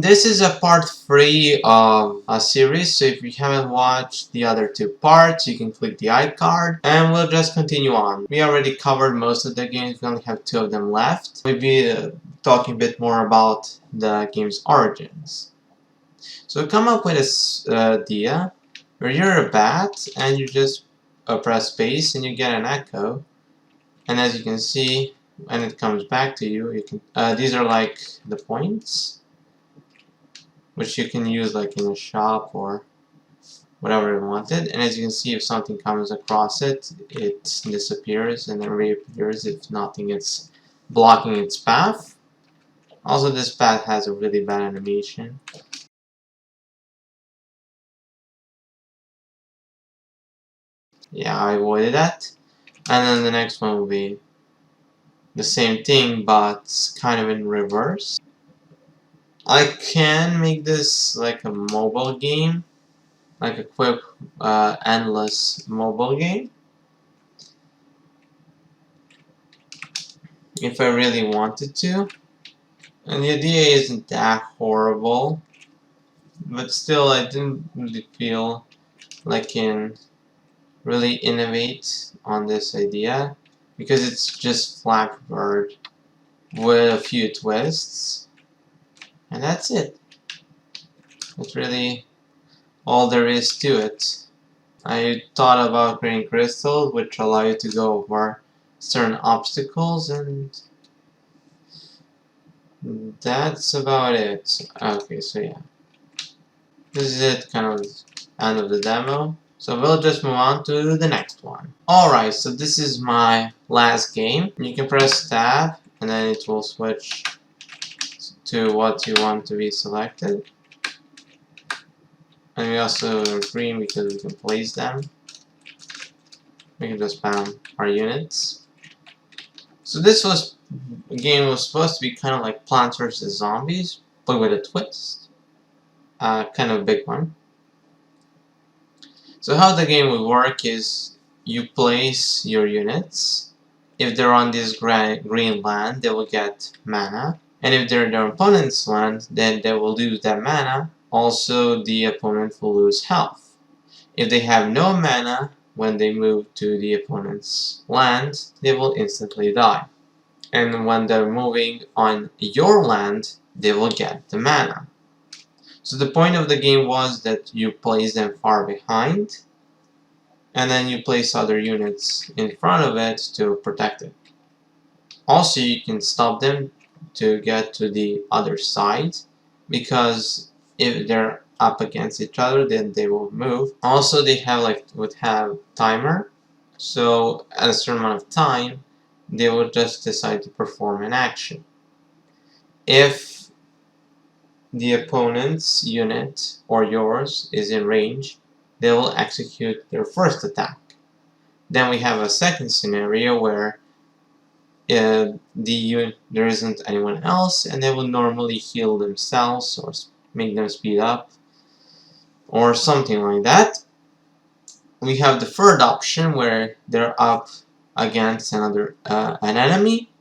This is a part 3 of a series, so if you haven't watched the other 2 parts, you can click the iCard, and we'll just continue on. We already covered most of the games, we only have 2 of them left. We'll be talking a bit more about the game's origins. So come up with this idea where you're a bat, and you just press space, and you get an echo. And as you can see, when it comes back to you, you can. These are like the points, which you can use like in a shop or whatever you wanted. And as you can see, if something comes across it, it disappears and then reappears if nothing is blocking its path. Also, this path has a really bad animation. Yeah, I avoided that. And then the next one will be the same thing, but kind of in reverse. I can make this like a mobile game, like a quick, endless mobile game, if I really wanted to. And the idea isn't that horrible, but still I didn't really feel like I can really innovate on this idea, because it's just Flappy Bird with a few twists, and that's it. That's really all there is to it. I thought about creating crystals which allow you to go over certain obstacles, and that's about it. Okay, so yeah. This is it, kind of end of the demo. So we'll just move on to the next one. Alright, so this is my last game. You can press tab and then it will switch to what you want to be selected. And we also are green because we can place them. We can just spam our units. So this game was supposed to be kind of like Plants vs. Zombies, but with a twist. Kind of a big one. So how the game would work is you place your units. If they're on this green land, they will get mana. And if they're in their opponent's land, then they will lose that mana. Also, the opponent will lose health. If they have no mana, when they move to the opponent's land, they will instantly die. And when they're moving on your land, they will get the mana. So the point of the game was that you place them far behind, and then you place other units in front of it to protect it. Also, you can stop them to get to the other side, because if they're up against each other, then they will move. Also, they would have timer, so at a certain amount of time, they will just decide to perform an action. If the opponent's unit or yours is in range, they will execute their first attack. Then we have a second scenario where there isn't anyone else, and they will normally heal themselves or make them speed up or something like that. We have the third option where they're up against an enemy,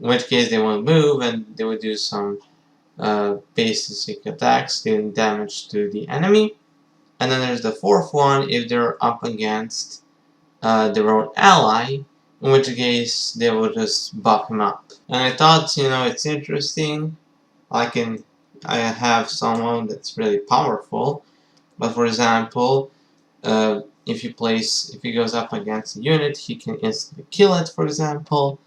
in which case they won't move and they will do some basic attacks dealing damage to the enemy. And then there's the fourth one if they're up against their own ally, in which case they will just buff him up. And I thought, it's interesting. I have someone that's really powerful, but for example, if he goes up against a unit, he can instantly kill it, for example,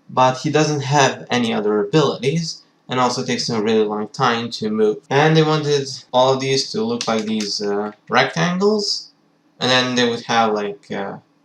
but he doesn't have any other abilities, and also takes a really long time to move. And they wanted all of these to look like these rectangles, and then they would have like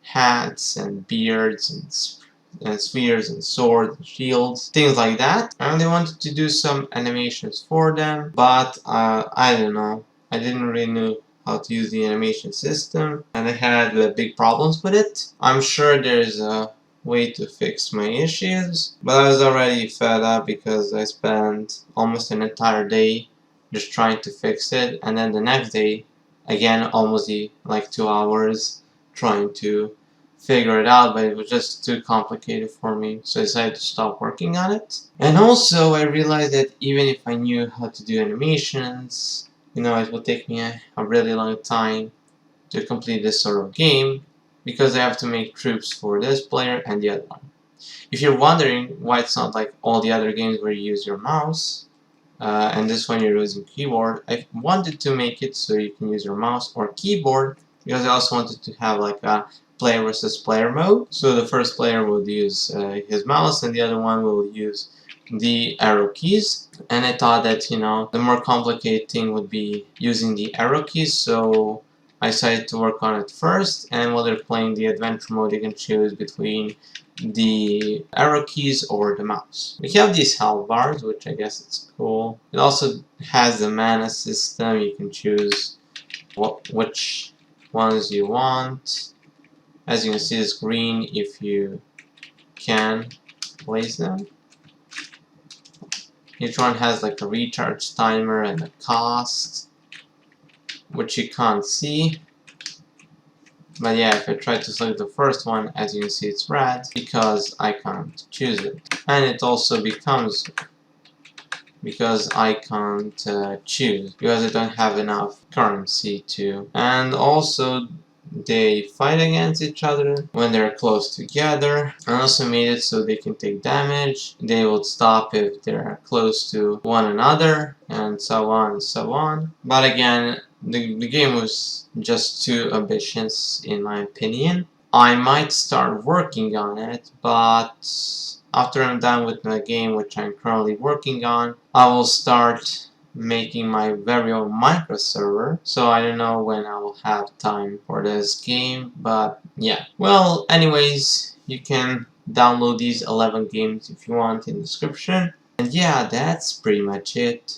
hats and beards and spheres and swords and shields, things like that. And they wanted to do some animations for them, but I don't know. I didn't really know how to use the animation system, and I had big problems with it. I'm sure there's a way to fix my issues, but I was already fed up because I spent almost an entire day just trying to fix it, and then the next day again almost like 2 hours trying to figure it out, but it was just too complicated for me, so I decided to stop working on it. And also I realized that even if I knew how to do animations, it would take me a really long time to complete this sort of game, because I have to make troops for this player and the other one. If you're wondering why it's not like all the other games where you use your mouse, and this one you're using keyboard, I wanted to make it so you can use your mouse or keyboard, because I also wanted to have like a player versus player mode. So the first player will use his mouse and the other one will use the arrow keys. And I thought that, the more complicated thing would be using the arrow keys, so I decided to work on it first, and while they're playing the adventure mode, you can choose between the arrow keys or the mouse. We have these health bars, which I guess it's cool. It also has the mana system. You can choose which ones you want. As you can see, it's green if you can place them. Each one has like a recharge timer and a cost, which you can't see. But yeah, if I try to select the first one, as you can see it's red, because I can't choose it. And it also becomes because I can't choose, because I don't have enough currency to. And also they fight against each other when they're close together. I also made it so they can take damage. They will stop if they're close to one another, and so on and so on. But again, the game was just too ambitious in my opinion. I might start working on it, but after I'm done with the game, which I'm currently working on, I will start making my very own micro server. So I don't know when I will have time for this game, but yeah. Well, anyways, you can download these 11 games if you want in the description. And yeah, that's pretty much it.